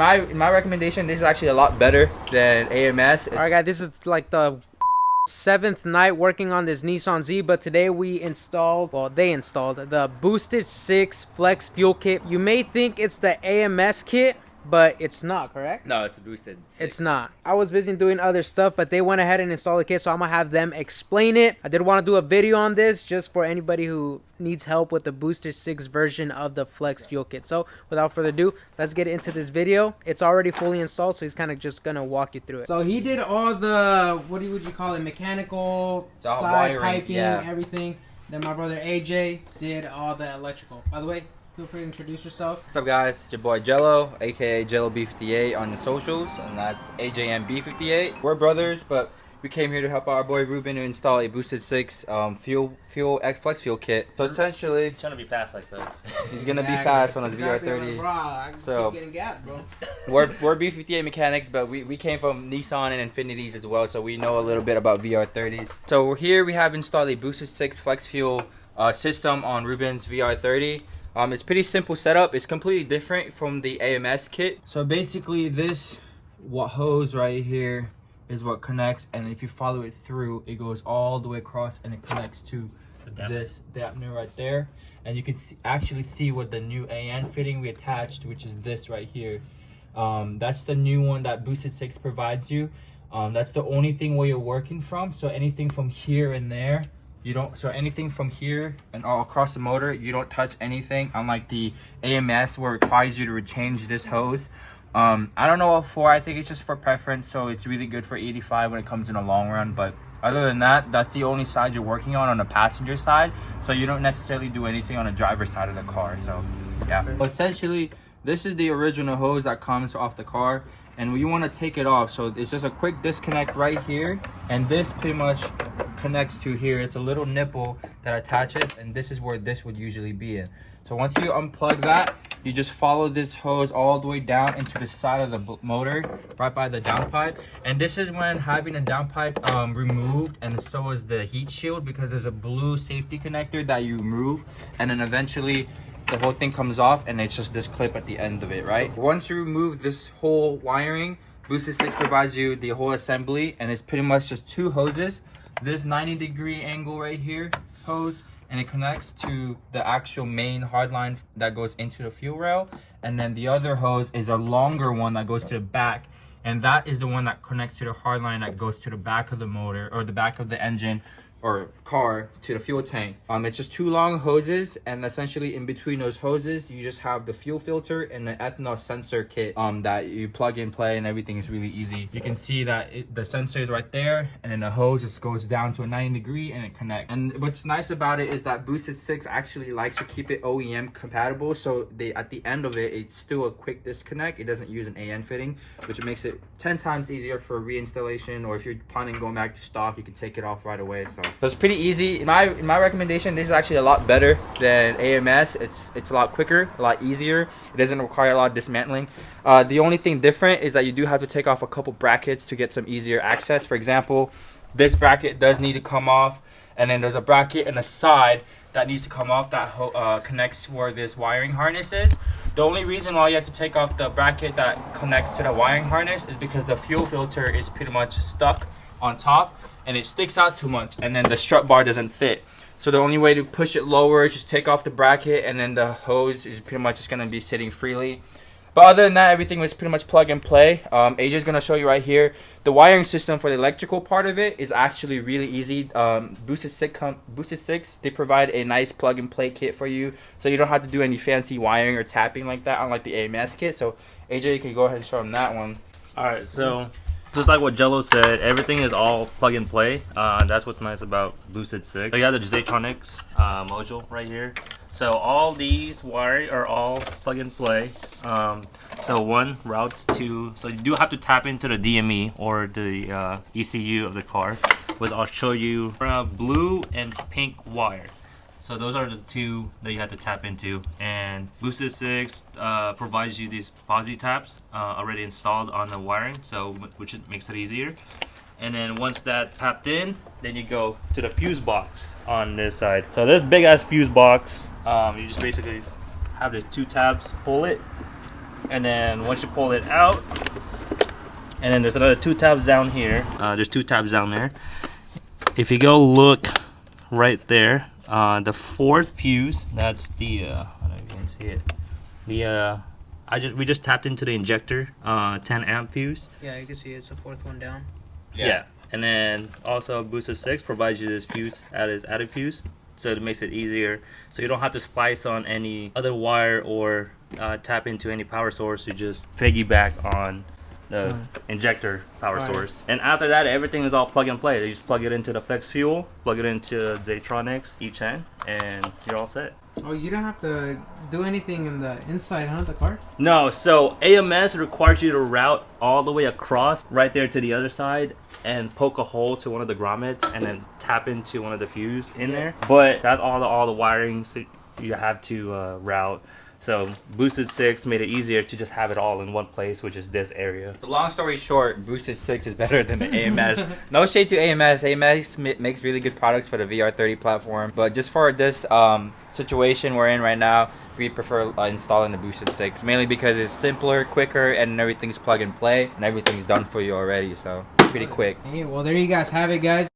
My recommendation, this is actually a lot better than AMS. All right, guys, this is like the 7th night working on this Nissan Z, but today we installed, well, they installed the Boosted 6 Flex Fuel Kit. You may think it's the AMS kit, but it's not, correct? No, it's a Boosted 6. It's not. I was busy doing other stuff, but they went ahead and installed the kit, so I'm gonna have them explain it. I did want to do a video on this just for anybody who needs help with the Boosted 6 version of the Flex Fuel Kit. So without further ado, let's get into this video. It's already fully installed, so he's kind of just gonna walk you through it. So he did all the, what would you call it, mechanical, side wiring, piping, everything. Then my brother AJ did all the electrical. By the way, feel free to introduce yourself. What's up, guys? It's your boy Jello, aka JelloB58 on the socials, and that's AJMB58. We're brothers, but we came here to help our boy Ruben to install a Boosted 6 Flex Fuel Kit. So essentially, trying to be fast like this. He's gonna be fast on his VR30. So keep getting gapped, bro. we're B58 mechanics, but we came from Nissan and Infinities as well, so we know a little bit about VR30s. So we're here. We have installed a Boosted 6 Flex Fuel system on Ruben's VR30. It's pretty simple setup. It's completely different from the AMS kit. So basically this hose right here is what connects, and if you follow it through, it goes all the way across and it connects to this dampener right there. And you can actually see what the new AN fitting we attached, which is this right here. That's the new one that Boosted 6 provides you. That's the only thing where you're working from. So anything from here and there, you don't, so anything from here and all across the motor, you don't touch anything, unlike the AMS where it requires you to change this hose. I don't know what for. I think it's just for preference, so it's really good for E85 when it comes in the long run. But other than that, that's the only side you're working on the passenger side, so you don't necessarily do anything on the driver's side of the car. So yeah, but essentially this is the original hose that comes off the car, and we want to take it off. So it's just a quick disconnect right here, and this pretty much connects to here. It's a little nipple that attaches, and this is where this would usually be in. So once you unplug that, you just follow this hose all the way down into the side of the motor, right by the downpipe. And this is when having a downpipe removed, and so is the heat shield, because there's a blue safety connector that you remove, and then eventually the whole thing comes off, and it's just this clip at the end of it, right? Once you remove this whole wiring, Boosted 6 provides you the whole assembly, and it's pretty much just two hoses. This 90-degree angle right here hose, and it connects to the actual main hardline that goes into the fuel rail, and then the other hose is a longer one that goes to the back, and that is the one that connects to the hardline that goes to the back of the motor, or the back of the engine or car, to the fuel tank. It's just two long hoses, and essentially in between those hoses you just have the fuel filter and the ethanol sensor kit that you plug and play, and everything is really easy. You can see that the sensor is right there, and then the hose just goes down to a 90-degree and it connects. And what's nice about it is that Boosted 6 actually likes to keep it OEM compatible, so at the end of it, it's still a quick disconnect. It doesn't use an AN fitting, which makes it 10 times easier for reinstallation, or if you're planning on going back to stock, you can take it off right away. So it's pretty easy. In my recommendation, this is actually a lot better than AMS. It's a lot quicker, a lot easier. It doesn't require a lot of dismantling. The only thing different is that you do have to take off a couple brackets to get some easier access. For example, this bracket does need to come off, and then there's a bracket in the side that needs to come off that connects where this wiring harness is. The only reason why you have to take off the bracket that connects to the wiring harness is because the fuel filter is pretty much stuck on top, and it sticks out too much, and then the strut bar doesn't fit. So the only way to push it lower is just take off the bracket, and then the hose is pretty much just going to be sitting freely. But other than that, everything was pretty much plug and play. AJ is going to show you right here. The wiring system for the electrical part of it is actually really easy. Boosted 6, they provide a nice plug and play kit for you, so you don't have to do any fancy wiring or tapping like that, unlike the AMS kit. So AJ, you can go ahead and show them that one. Alright, so just like what Jello said, everything is all plug and play. That's what's nice about Boosted 6. So you have the Ztronics module right here. So all these wires are all plug and play. So one routes to, so you do have to tap into the DME or the ECU of the car, which I'll show you. Blue and pink wire. So those are the two that you have to tap into, and Boosted 6 provides you these posi taps already installed on the wiring, so which makes it easier. And then once that's tapped in, then you go to the fuse box on this side. So this big ass fuse box, you just basically have these two tabs, pull it, And then once you pull it out, and then there's another 2 tabs down here. There's 2 tabs down there. If you go look right there, the 4th fuse, that's the I don't know if you can see it. The we just tapped into the injector 10 amp fuse. Yeah, you can see it's the 4th one down. Yeah. And then also Boosted 6 provides you this fuse, added fuse, so it makes it easier. So you don't have to splice on any other wire or tap into any power source. You just piggyback on the injector power source. And after that, everything is all plug and play. You just plug it into the flex fuel, plug it into Ztronics each end, and you're all set. Oh, you don't have to do anything in the inside, huh, the car? No, so AMS requires you to route all the way across right there to the other side and poke a hole to one of the grommets and then tap into one of the fuse in there. But that's all the wiring you have to route. So Boosted 6 made it easier to just have it all in one place, which is this area. Long story short, Boosted 6 is better than the AMS. No shade to AMS. AMS makes really good products for the VR30 platform. But just for this situation we're in right now, we prefer installing the Boosted 6. Mainly because it's simpler, quicker, and everything's plug and play. And everything's done for you already, so pretty quick. Hey, well, there you guys have it, guys.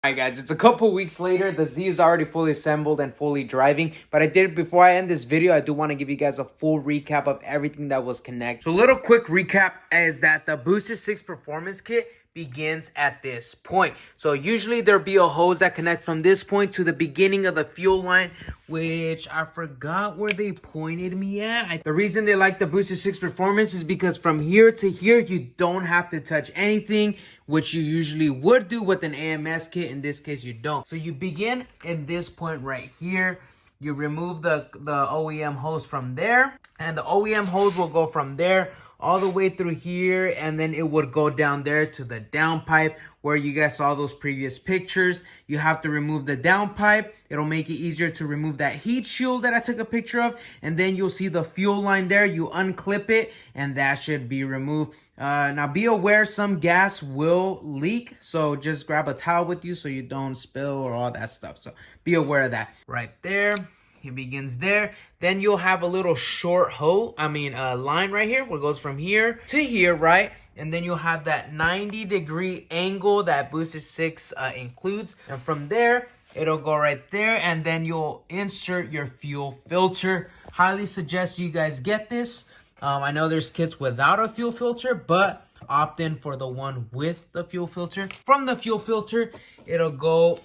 Alright guys, it's a couple weeks later. The Z is already fully assembled and fully driving. But before I end this video, I do want to give you guys a full recap of everything that was connected. So a little quick recap is that the Boosted 6 Performance Kit begins at this point. So usually there'll be a hose that connects from this point to the beginning of the fuel line, which I forgot where they pointed me at. The reason they like the Boosted 6 Performance is because from here to here, you don't have to touch anything, which you usually would do with an AMS kit. In this case, you don't. So you begin in this point right here. You remove the OEM hose from there, and the OEM hose will go from there all the way through here, and then it would go down there to the downpipe where you guys saw those previous pictures. You have to remove the downpipe. It'll make it easier to remove that heat shield that I took a picture of, and then you'll see the fuel line there. You unclip it, and that should be removed. Now be aware some gas will leak, so just grab a towel with you so you don't spill or all that stuff. So be aware of that. Right there, it begins there. Then you'll have a little short line right here where it goes from here to here, right? And then you'll have that 90-degree angle that Boosted 6 includes. And from there, it'll go right there, and then you'll insert your fuel filter. Highly suggest you guys get this. I know there's kits without a fuel filter, but opt in for the one with the fuel filter. From the fuel filter, it'll go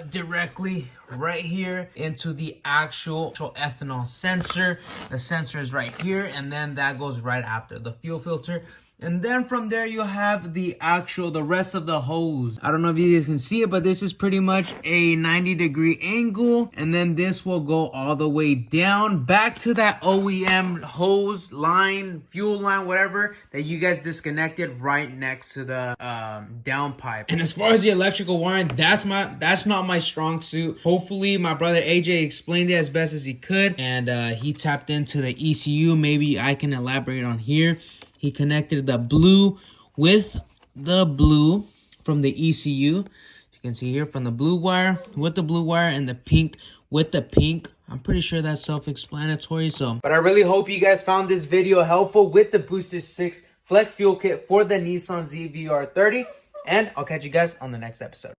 directly right here into the actual ethanol sensor. The sensor is right here, and then that goes right after the fuel filter. And then from there, you'll have the rest of the hose. I don't know if you guys can see it, but this is pretty much a 90-degree angle. And then this will go all the way down back to that OEM hose line, fuel line, whatever, that you guys disconnected right next to the downpipe. And as far as the electrical wiring, that's not my strong suit. Hopefully, my brother AJ explained it as best as he could. And he tapped into the ECU. Maybe I can elaborate on here. He connected the blue with the blue from the ECU. You can see here from the blue wire with the blue wire and the pink with the pink. I'm pretty sure that's self-explanatory. But I really hope you guys found this video helpful with the Boosted 6 Flex Fuel Kit for the Nissan Z VR30. And I'll catch you guys on the next episode.